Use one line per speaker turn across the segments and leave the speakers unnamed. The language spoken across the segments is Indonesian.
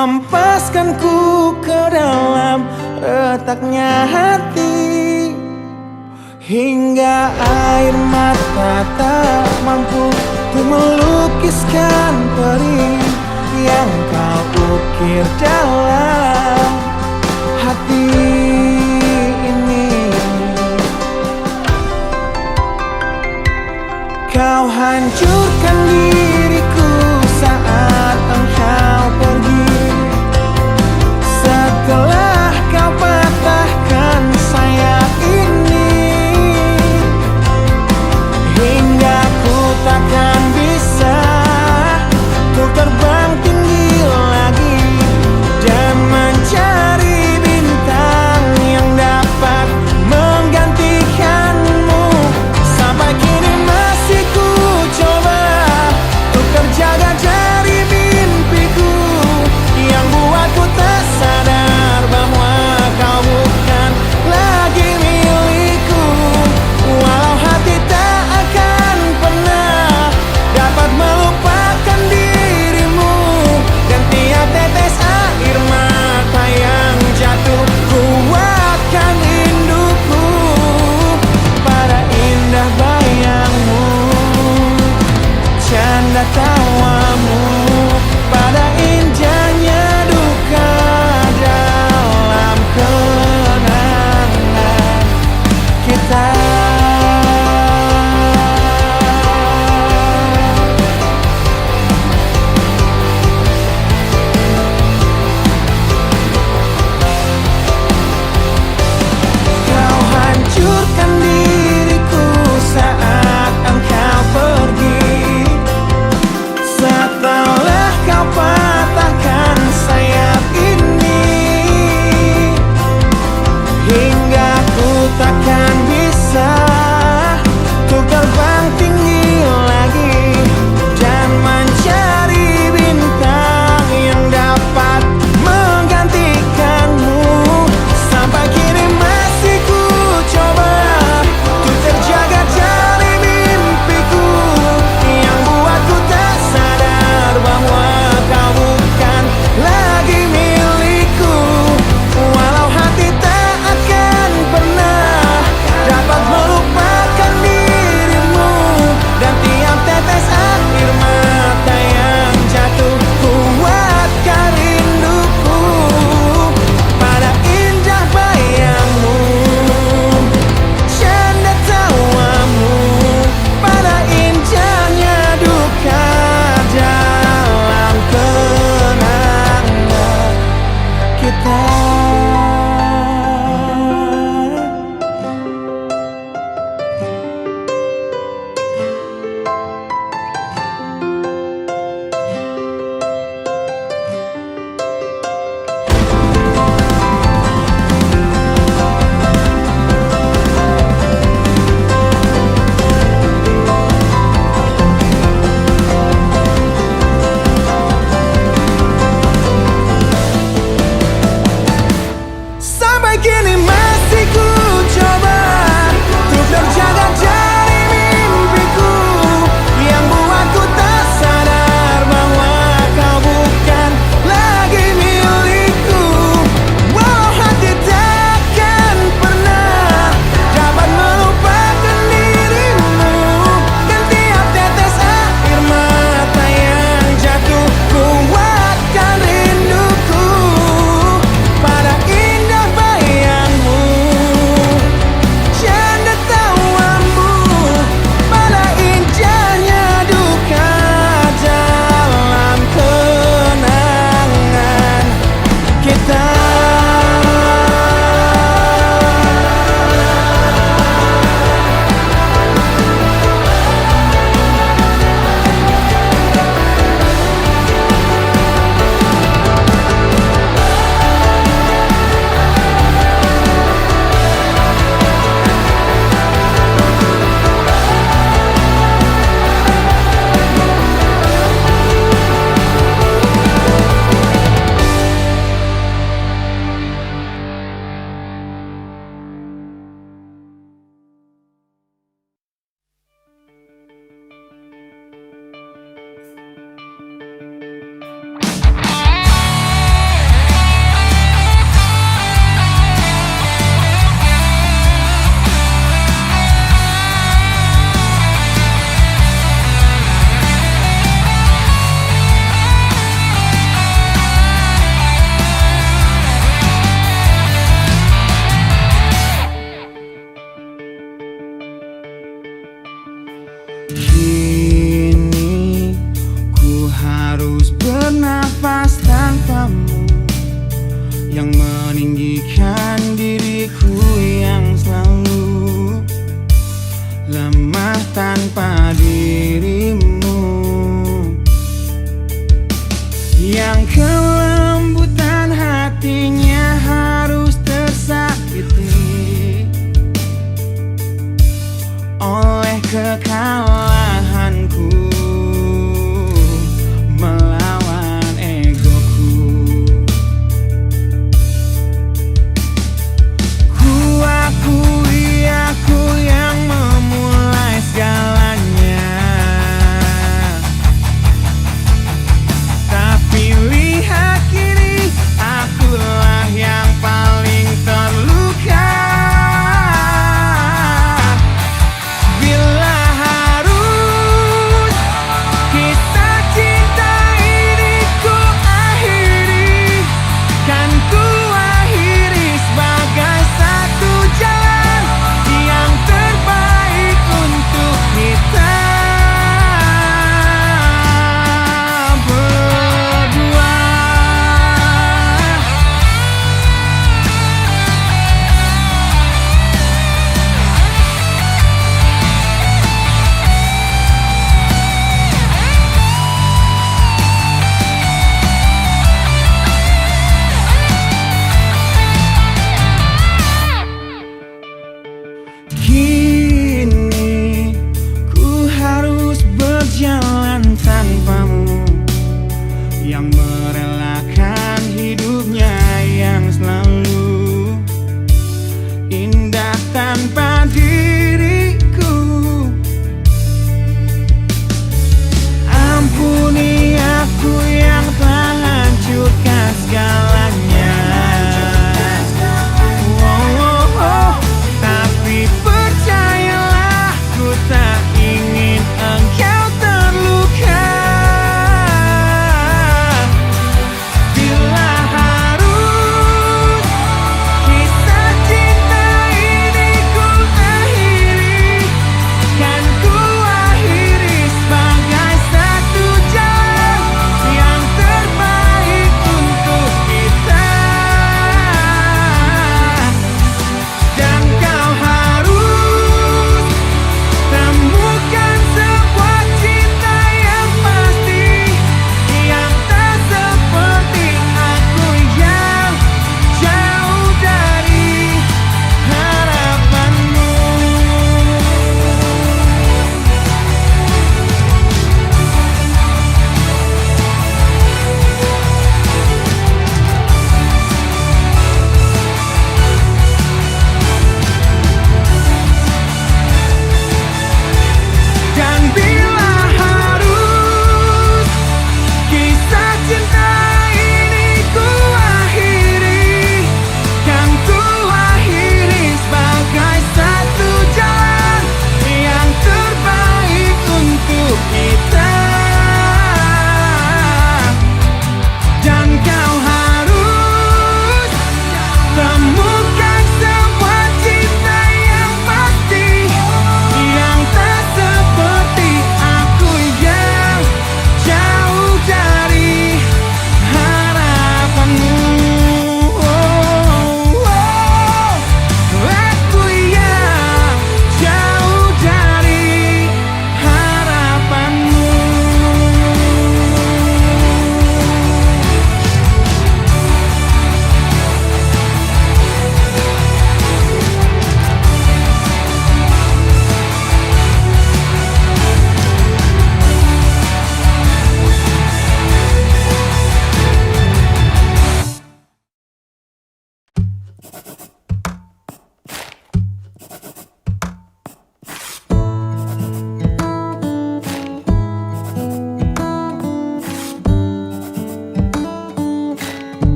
hempaskanku ke dalam retaknya hati, hingga air mata tak mampu untuk melukiskan perih yang kau ukir dalam hati ini. Kau hancurkan diriku saat engkau pergi, setelah kau patahkan sayap ini, hingga ku takkan bisa untuk terbang tinggi lagi dan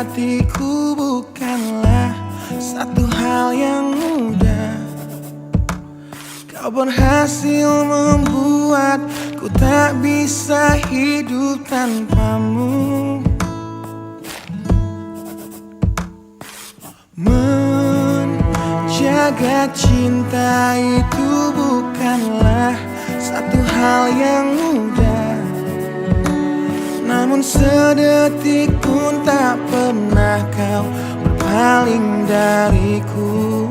hatiku bukanlah satu hal yang mudah. Kau berhasil membuatku tak bisa hidup tanpamu. Menjaga cinta itu bukanlah satu hal yang mudah, namun sedetik pun tak pernah kau berpaling dariku.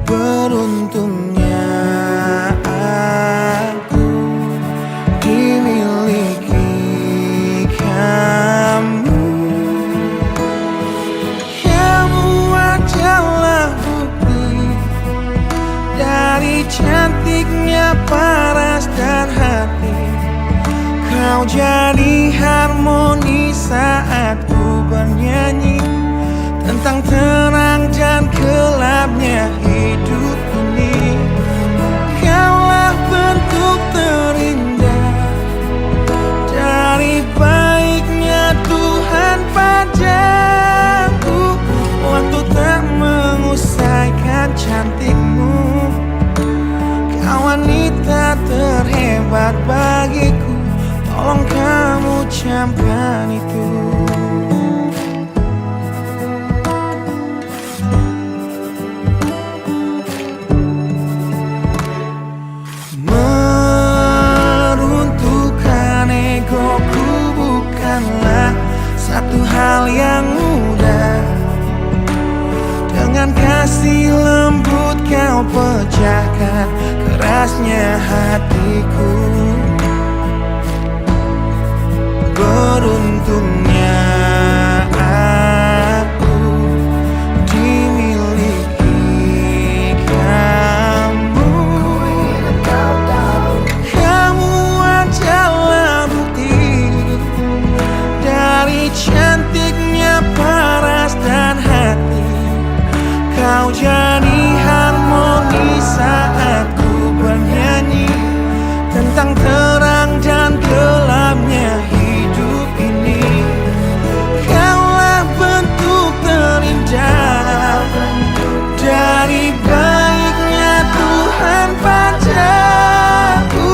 Beruntungnya aku dimiliki kamu. Kamu adalah bukti dari cantiknya paras dan hati. Kau jadi harmoni saat ku bernyanyi tentang terang dan gelapnya hidup ini. Kaulah bentuk terindah dari baiknya Tuhan padaku. Waktu tak mengusaikan cantikmu. Kau wanita terhebat bagiku, tolong kamu camkan itu. Meruntuhkan egoku bukanlah satu hal yang mudah. Dengan kasih lembut kau pecahkan kerasnya hatiku. Beruntungnya aku dimiliki kamu. Kamu adalah bukti dari cantiknya paras dan hati. Kau jadi harmoni saat ku bernyanyi tentang terang dan gelapnya hidup ini. Kaulah bentuk terindah dari baiknya Tuhan padaku.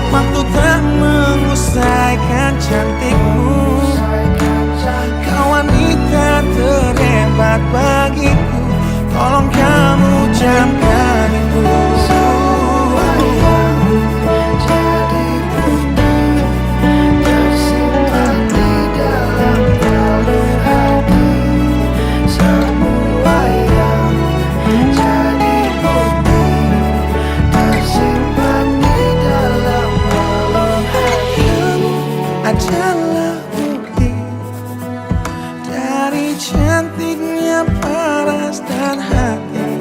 Waktu tak mengusaikan cantikmu. Kau wanita terhebat bagiku, tolong kamu camkan itu. Adalah bukti dari cantiknya paras dan hati.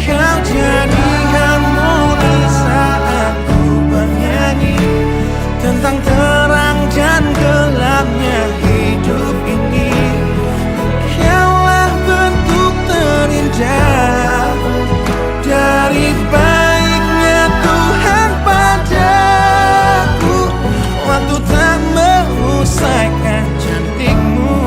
Kau jadi harmoni saat ku bernyanyi tentang terang dan gelapnya hidup ini. Kaulah bentuk terindah dari baiknya Tuhan padaku. Waktu tak mengusaikan cantikmu.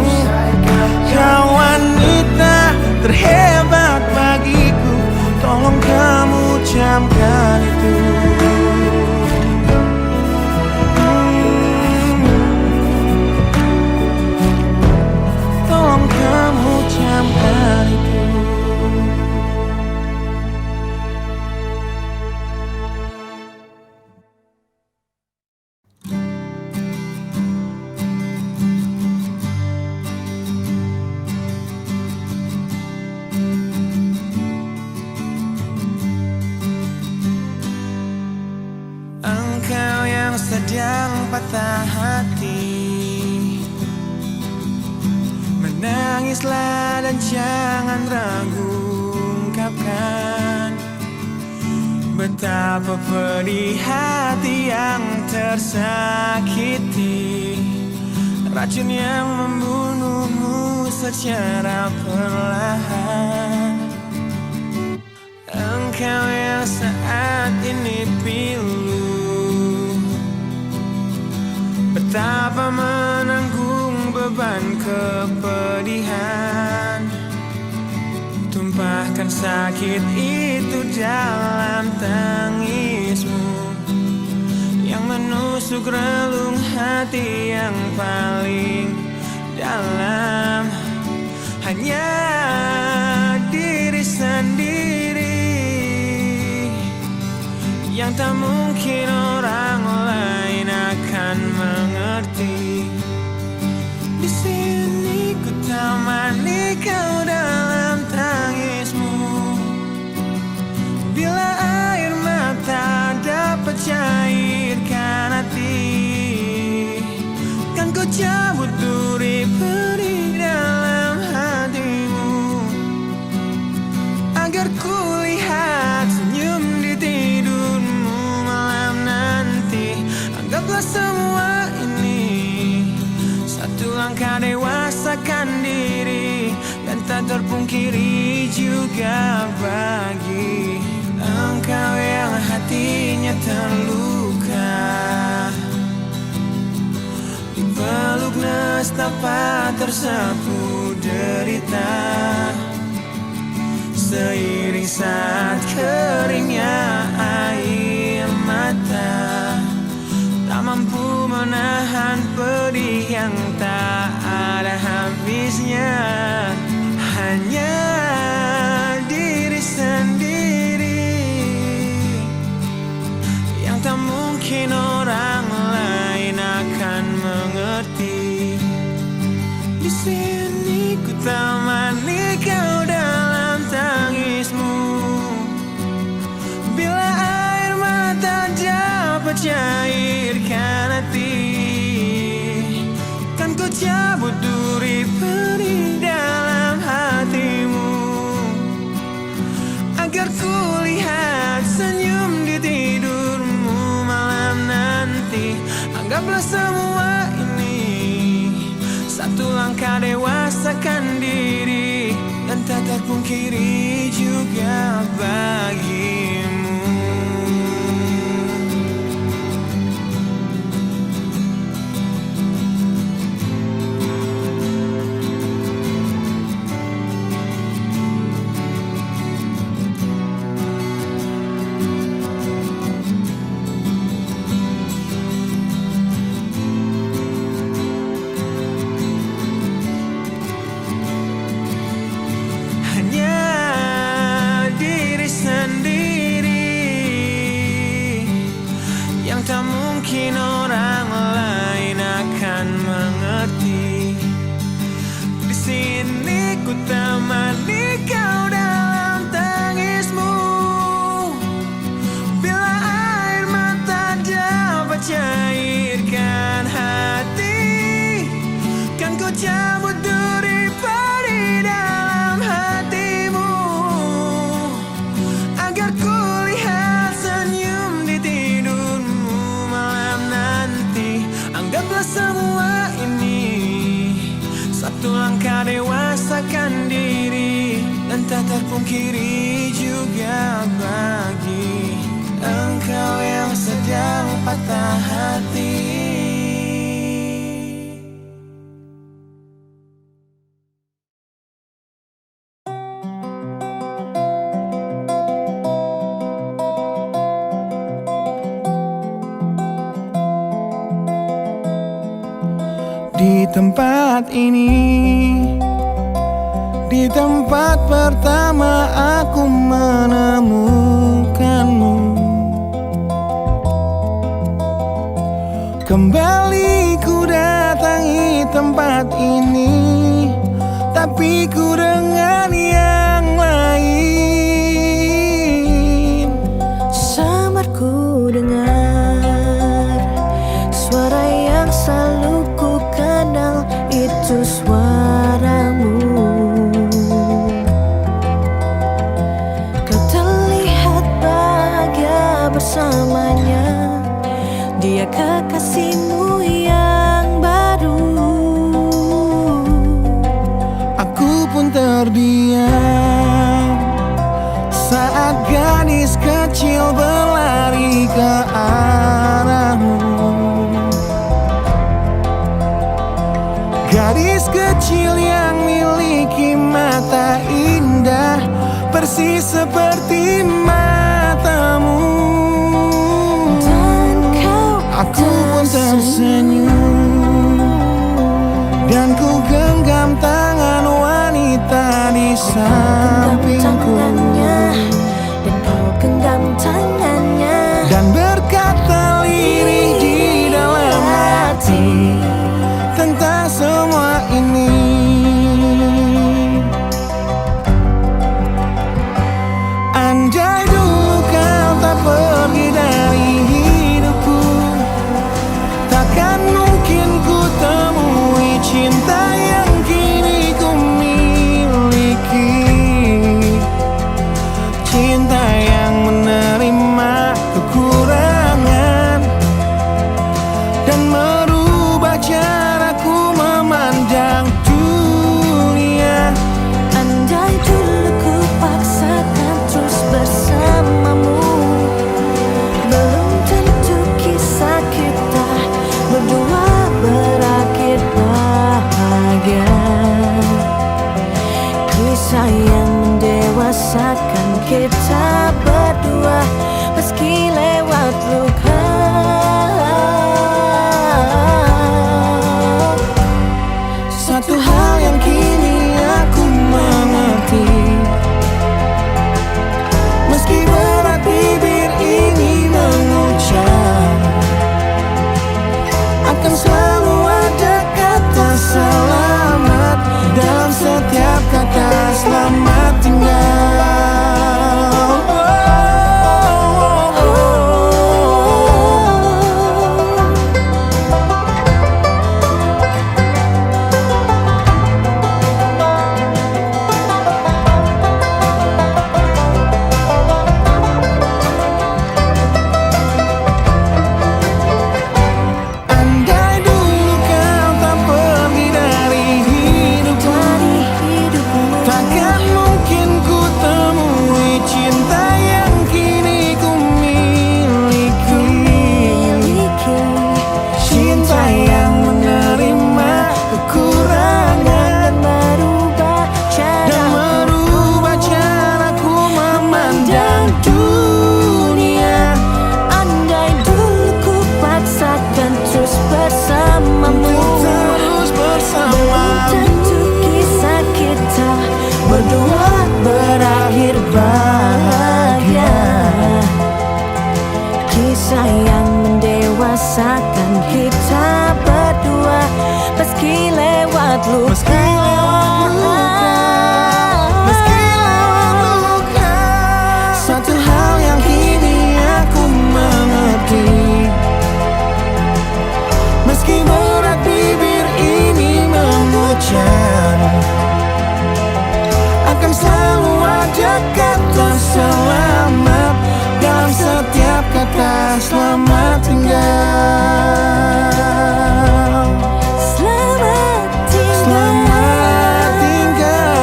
Kau wanita terhebat bagiku, tolong kamu camkan itu. Tolong kamu camkan itu. Engkau yang sedang patah hati, menangislah dan jangan ragu ungkapkan betapa pedih hati yang tersakiti. Racun yang membunuhmu secara perlahan. Engkau yang saat ini pilu, betapa menanggung beban kepedihan, tumpahkan sakit itu dalam tangismu yang menusuk relung hati yang paling dalam. Hanya diri sendiri yang tak mungkin orang lain akan mengerti. Di sini ku temani kau dalam tangismu. Bila air mata dapat cairkan hati, kan ku cabut duri perih dalam hatimu, agar ku lihat senyum di tidurmu malam nanti. Anggaplah semua ini satu langkah dewasakan diri, dan tak terpungkiri juga bagi engkau yang hatinya terluka, dipeluk nestapa tersapu derita. Seiring saat keringnya air mata, tak mampu menahan pedih yang tak ada habisnya. Hanya diri sendiri yang tak mungkin orang lain akan mengerti. Di sini ku temani kau dalam tangismu. Bila air mata dapat cairkan hati, kan ku cabut duri perih dalam hatimu, agar ku lihat senyum di tidurmu malam nanti. Anggaplah semua ini satu langkah dewasakan diri, dan tak terpungkiri juga bagimu. Tak mungkin orang lain akan mengerti. Di sini ku temani kau dalam tangismu. Bila air mata dapat cairkan hati, kan ku cabut duri perih dalam hatimu, agar ku lihat senyum di tidurmu. Anggaplah semua ini satu langkah dewasakan diri, dan tak terpungkiri juga bagi engkau yang sedang patah hati. Di tempat ini, di tempat pertama aku menemukanmu, kembali ku datangi tempat ini, tapi ku dengan yang lain.
Samar ku dengar suara yang selalu ku kenal, itu suaramu. Kau terlihat bahagia bersamanya, dia kekasihmu yang baru.
Aku pun terdiam saat gadis kecil berlari ke arahmu. Gadis kecil yang miliki mata indah, persis seperti matamu.
Dan kau
Aku pun tersenyum, dan ku genggam tangan wanita di sampingku.
Dan kau genggam tangannya,
Dan berkata lirih di dalam hati tentang semua ini. Andai dulu kau tak pergi dari hidupku, takkan mungkin ku temui cinta yang kini ku miliki. Cinta yang menerima kekurangan dan merubah caraku memandang dunia.
andai dulu ku paksakan terus bersamamu, belum tentu kisah kita berdua berakhir bahagia. Kisah yang mendewasakan kita berdua, meski lewat luka.
Satu hal yang kini aku mengerti, meski berat bibir ini mengucap, akan selalu ada kata selamat dalam setiap kata selamat tinggal. Andai dulu kau tak pergi dari hidupku, takkan mungkin ku temui cinta yang kini ku miliki. Cinta yang menerima kekurangan dan merubah caraku memandang dunia.
Andai dulu ku paksakan terus bersamamu,
Terus bersama,
tentu kisah kita berdua berakhir bahagia. Kisah yang mendewasakan kita berdua, meski lewat luka.
meski lewat luka, meski lewat luka. Satu hal yang kini aku mengerti, meski berat bibir ini mengucap, akan selalu ada kata selamat dalam setiap kata selamat tinggal.
Selamat tinggal,
Selamat tinggal.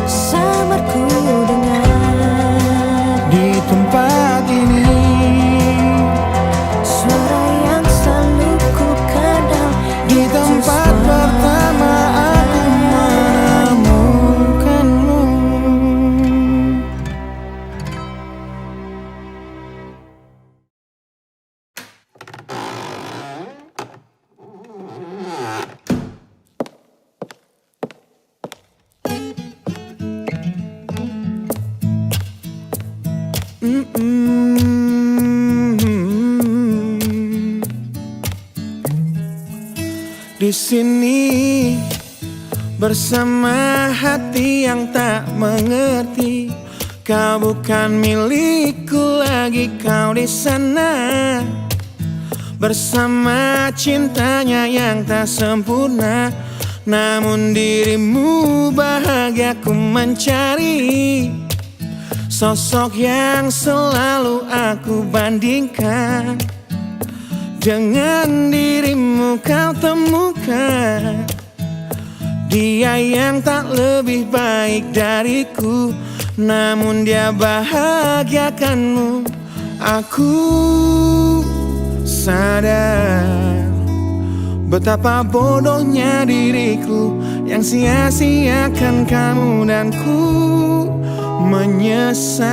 samarku dengar
Di tempat ini,
suara yang selalu ku kenal.
di tempat pertama aku menemukanmu. Di sini bersama hati yang tak mengerti, kau bukan milikku lagi, kau di sana bersama cintanya yang tak sempurna. Namun dirimu bahagia ku mencari, sosok yang selalu aku bandingkan. Dengan dirimu kau temukan dia yang tak lebih baik dariku, namun dia bahagiakanmu. Aku sadar Betapa bodohnya diriku yang sia-siakan kamu dan ku menyesal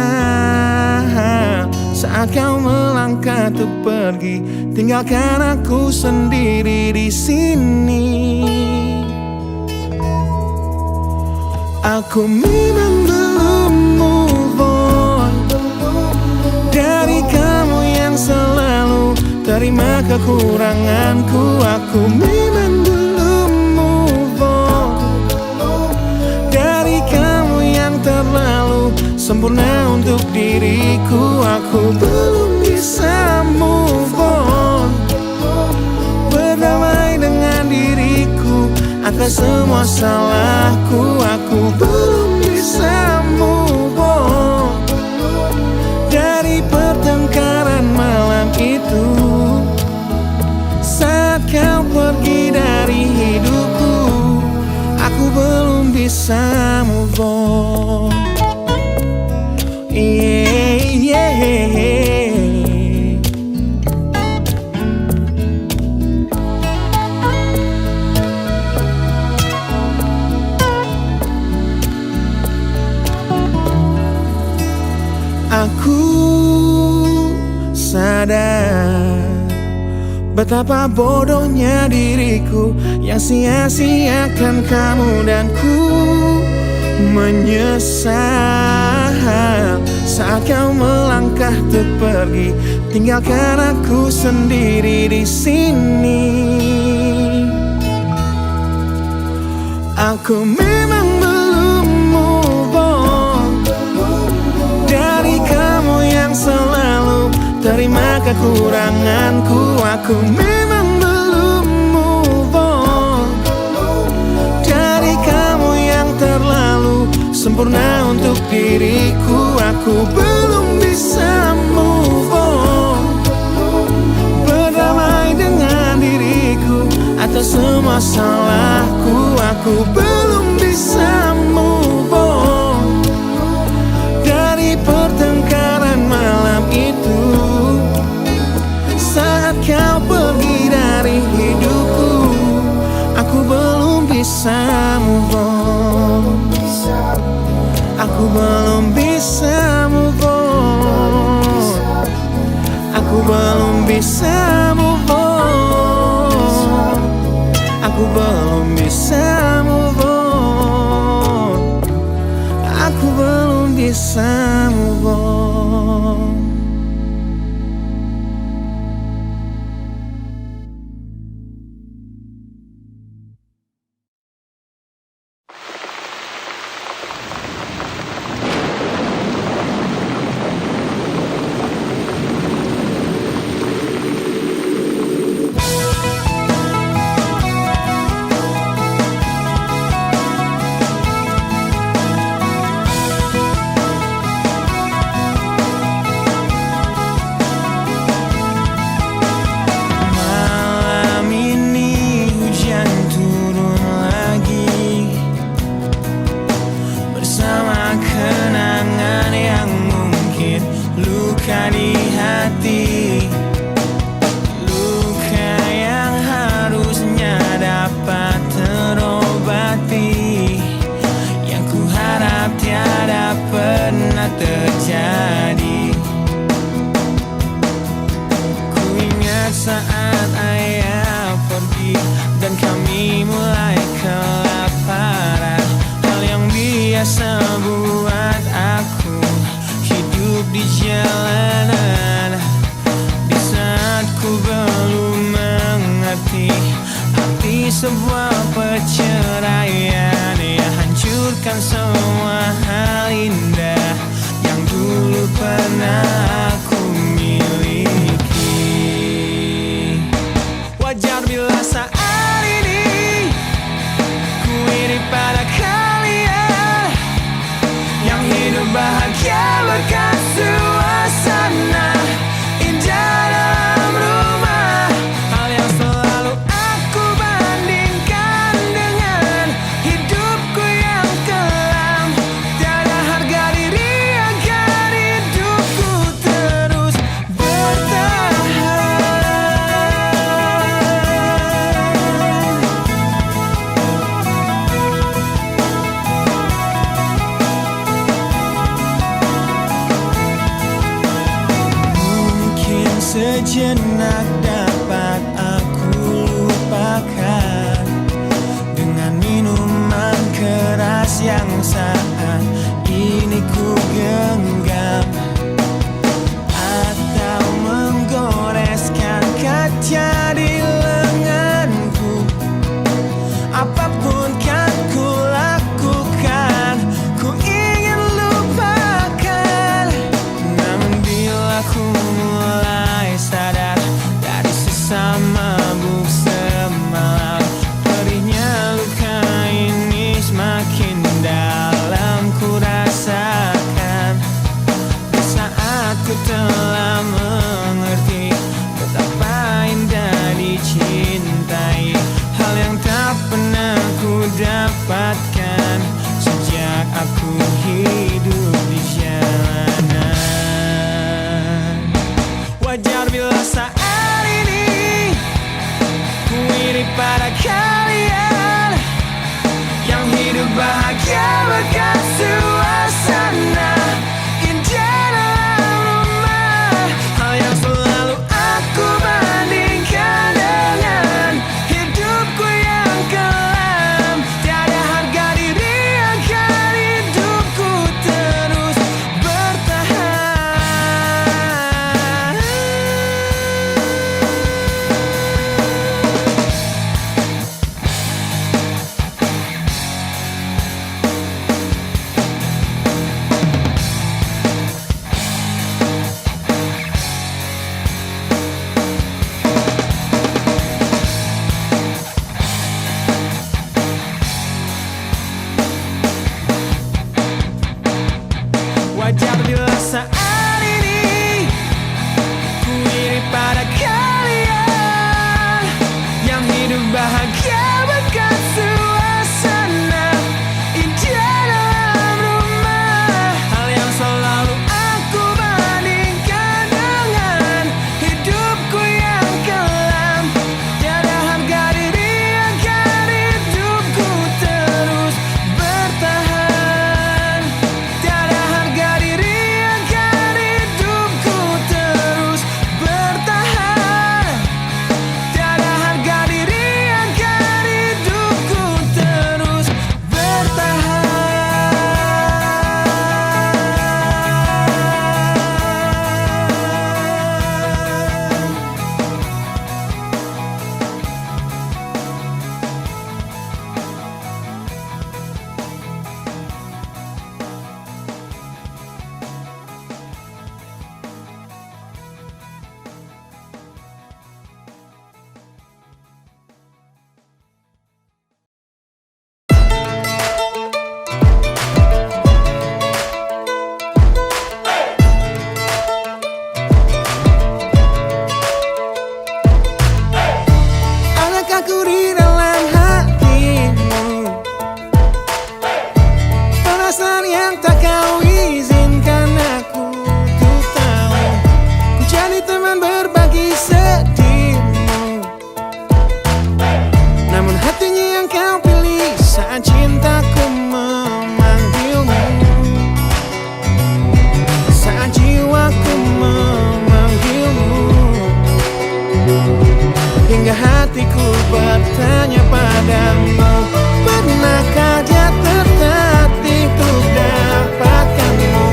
saat kau melangkah untuk pergi, tinggalkan aku sendiri di sini. Aku memang belum move on dari kamu yang selalu terima kekuranganku. Aku memang belum move on dari kamu yang terlalu sempurna untuk diriku. Aku belum bisa move on, berdamai dengan diriku atas semua salahku. Aku belum bisa move on dari pertengkaran malam itu saat kau pergi dari hidupku. Aku belum bisa move on. Aku sadar betapa bodohnya diriku yang sia-siakan kamu dan ku menyesal saat kau melangkah untuk pergi, tinggalkan aku sendiri di sini. Aku memang belum move on dari kamu yang selalu terima kekuranganku. Aku memang belum move on dari kamu yang terlalu sempurna untuk diriku. Aku belum bisa move on, berdamai dengan diriku atas semua salahku. Aku belum bisa move on dari pertengkaran malam itu saat kau pergi dari hidupku. Aku belum bisa move on. Aku belum bisa move on. Aku belum bisa move on. Aku belum bisa move on. Aku belum bisa move on. Saat ayah pergi dan kami mulai kelaparan, hal yang biasa buat aku hidup di jalanan. Di saat ku belum mengerti arti sebuah perceraian yang hancurkan semua hal indah yang dulu pernah aku miliki. Wajar bila saat ini ku iri pada kalian yang hidup bahagia berkat suasana indah dalam rumah. Hal yang selalu aku bandingkan dengan hidupku yang kelam. Tiada harga diri agar hidupku pernah dapat aku lupakan dengan minuman keras yang saat ini ku genggam, atau menggoreskan kaca di lenganku. Apapun kan ku lakukan, ku ingin lupakan. Namun bila ku mulai sadar dari sisa mabuk semalam, perihnya luka ini semakin dalam ku rasakan. Di saat ku telah mengerti betapa indah dicintai, hal yang tak pernah ku dapatkan sejak aku hidup di jalanan. Wajar bila saat ini ku iri pada kalian yang hidup bahagia berkat suasana indah dalam rumah. Hal yang selalu aku bandingkan dengan hidupku yang kelam. Tiada harga diri akan hidupku terus bertahan. Wajar bila saat ini ku iri pada kalian yang hidup bahagia berkat suasana indah dalam rumah. Hal yang selalu aku bandingkan dengan hidupku yang kelam. Tiada harga diri akan hidupku terus bertahan. Tiada harga diri akan hidupku terus bertahan. Tiada harga diri akan hidupku terus bertahan. Adakah ku di dalam hatimu perasaan yang tak kau izinkan aku untuk tahu? Ku jadi teman berbagi sedihmu, namun hatinya yang kau pilih saat cintaku memanggilmu, saat jiwaku memanggilmu. Hingga hatiku bertanya padamu, pernahkah dia tertatih untuk dapatkanmu?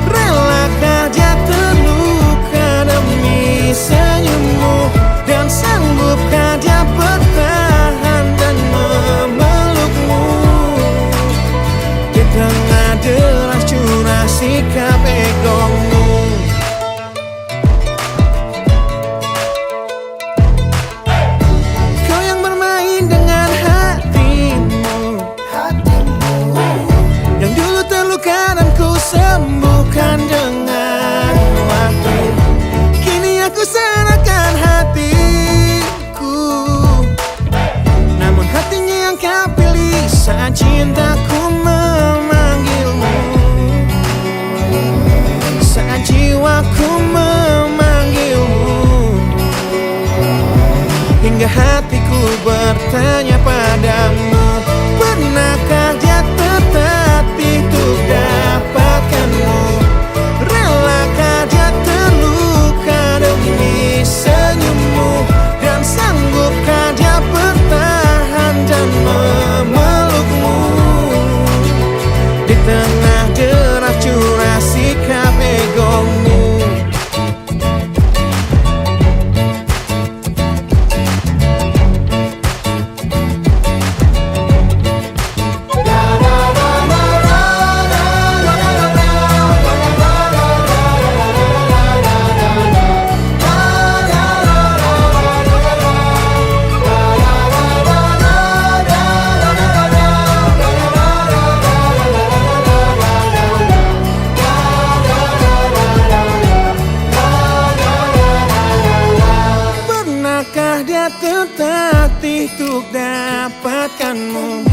Relakah dia terluka demi senyummu? Dan sanggupkah dia bertahan dan memelukmu di tengah deras curah sikap egomu? Kau yang bermain dengan hatimu, yang dulu terluka dan ku sembuhkan dengan waktu. Kini aku serahkan hatiku, namun hatinya yang kau pilih saat cintaku memanggilmu, saat jiwaku memanggilmu. Hingga hatiku bertanya padamu, pernahkah dia tertatih untuk dapatkanmu? Relakah dia terluka demi senyum? tertatih untuk dapatkanmu?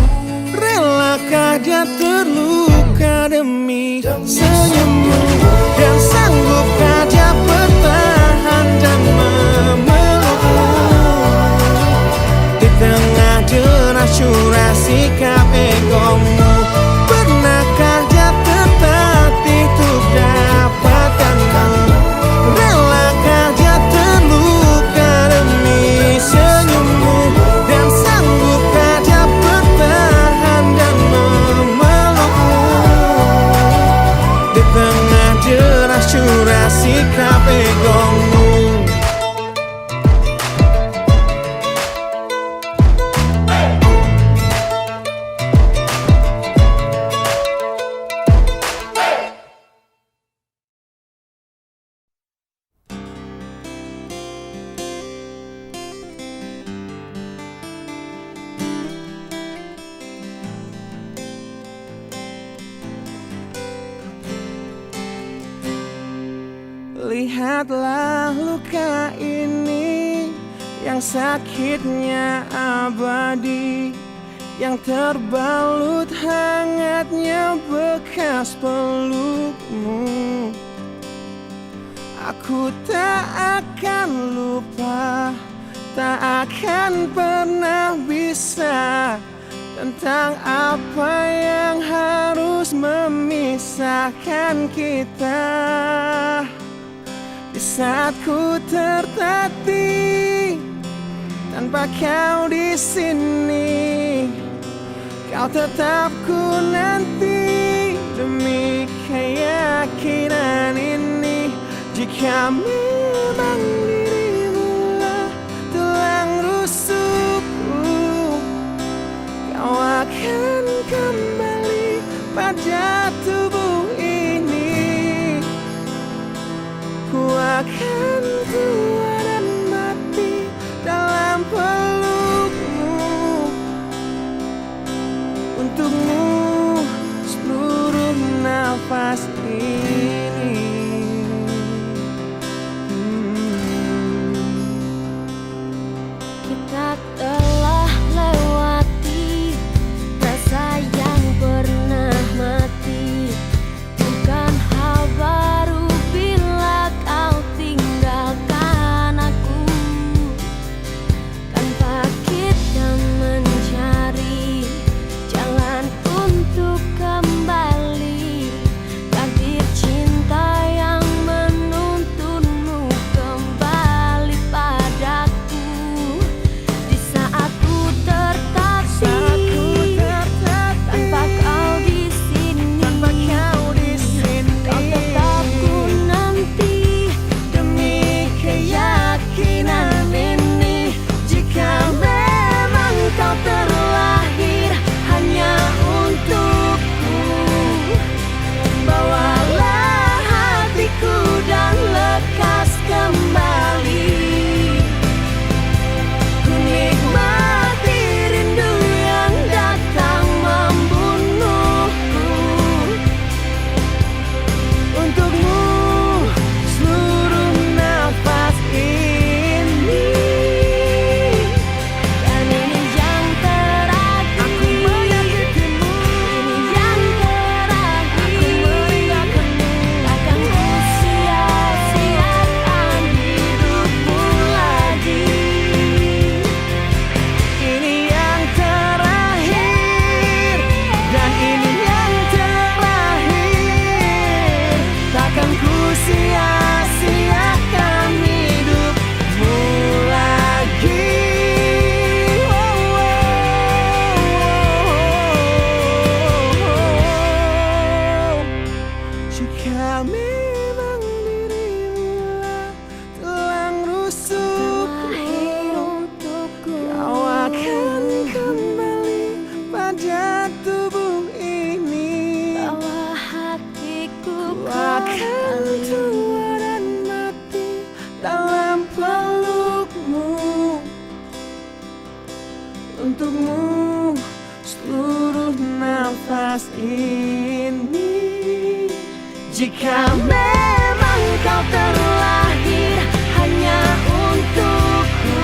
Relakah dia terluka demi senyummu? Dan sanggupkah dia bertahan dan memelukmu? Di tengah deras curah sikap egomu, pernahkah dia tertatih untuk dapatkanmu? Relakah dia terluka demi senyummu? Dan sanggupkah dia bertahan dan memelukmu? Di tengah deras curah sikap egomu. Lihatlah luka ini yang sakitnya abadi, yang terbalut hangatnya bekas pelukmu. Aku tak akan lupa, tak akan pernah bisa, tentang apa yang harus memisahkan kita. Di saat ku tertatih tanpa kau di sini, kau tetap ku nanti demi keyakinan ini. Jika memang dirimulah tulang rusukku, kau akan kembali pada tubuh ini. Ku akan tua dan mati dalam pelukmu. Untukmu seluruh nafas ini.
Kita telah lewati rasa yang pernah mati. Bukan hal baru bila kau tinggalkan aku, tanpa kita mencari jalan untuk kembali. Takdir cinta yang menuntunmu kembali padaku. Di saat ku tertatih tanpa kau di sini, kau tetap ku nanti demi keyakinan ini. Jika memang kau terlahir hanya untukku, bawalah hatiku dan lekas kembali. Ku nikmati rindu yang datang membunuhku. Untukmu seluruh nafas ini. Dan ini yang terakhir, aku menyakitimu. Ini yang terakhir, aku meninggalkanmu. Takkan ku sia-siakan hidupmu lagi. Ini yang terakhir, dan ini yang terakhir. Takkan ku sia-siakan hidupmu lagi. Jika memang dirimulah tulang rusukku, kau akan kembali pada tubuh ini. Bawa hatiku
Ku akan tua dan mati dalam pelukmu. Untukmu seluruh nafas ini. Jika memang kau terlahir hanya untukku,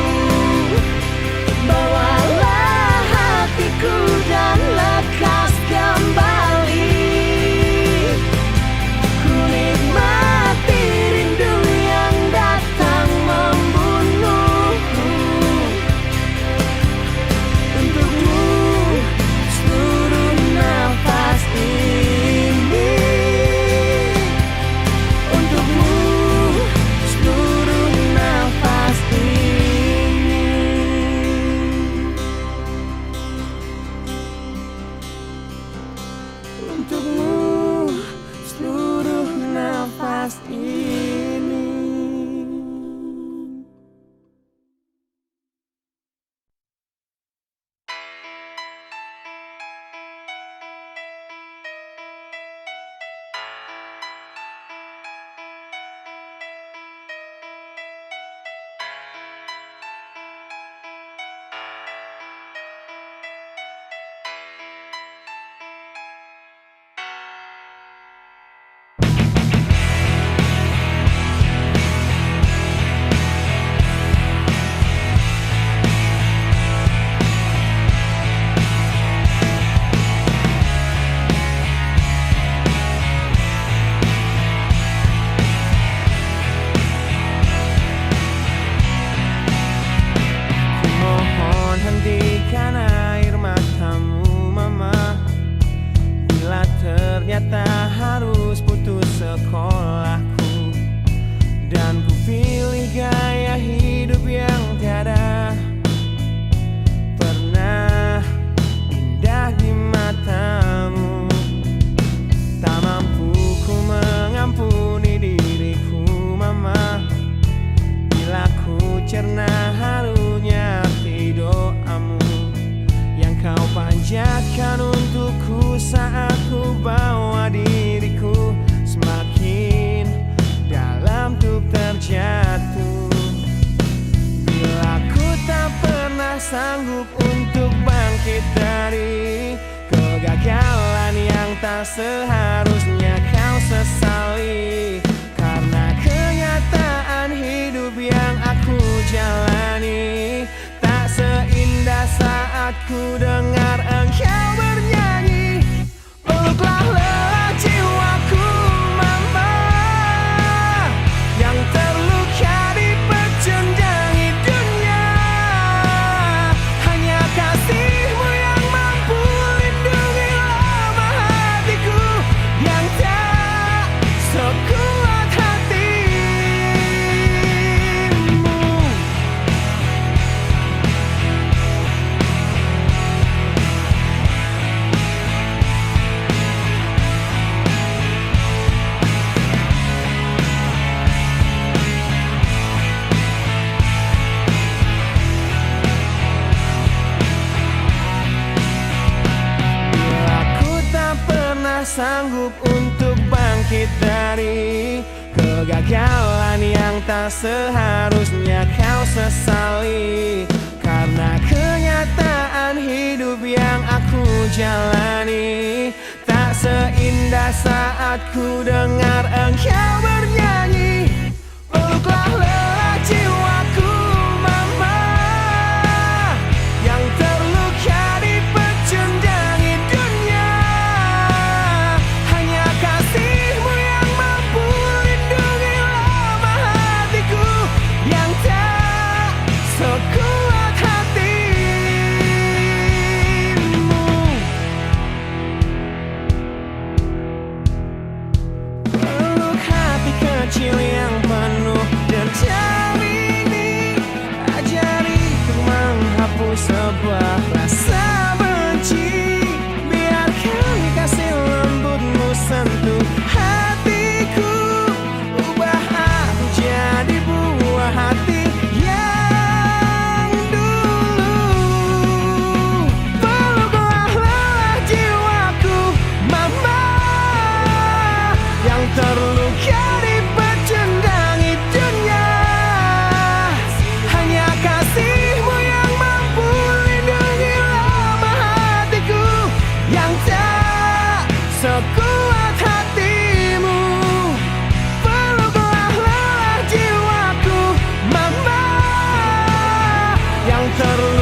sanggup untuk bangkit dari kegagalan yang tak seharusnya kau sesali. Karena kenyataan hidup yang aku jalani tak seindah saat ku dengar engkau bernyanyi. Peluklah lelah jiwaku mama, yang terluka dipecundangi dunia. Hanya kasihmu yang mampu lindungi lemah hatiku yang tak sekuat hatimu. Sanggup untuk bangkit dari kegagalan yang tak seharusnya kau sesali. Karena kenyataan hidup yang aku jalani tak seindah saat ku dengar engkau bernyanyi. Peluklah lelah jiwaku mama, yang terluka dipecundangi dunia. Hanya kasihmu yang mampu lindungi lemah hatiku yang tak sekuat hatimu. Peluk hati kecil yang penuh dendam ini, ajariku menghapus sebuah rasa benci. Biarkan kasih lembutmu sentuh hatiku, ubah aku jadi buah hati yang dulu. Peluklah lelah jiwaku mama, yang terluka dipecundangi dunia. Hanya kasihmu yang mampu lindungi lemah hatiku yang tak sekuat hatimu. Peluklah lelah jiwaku mama, yang terluka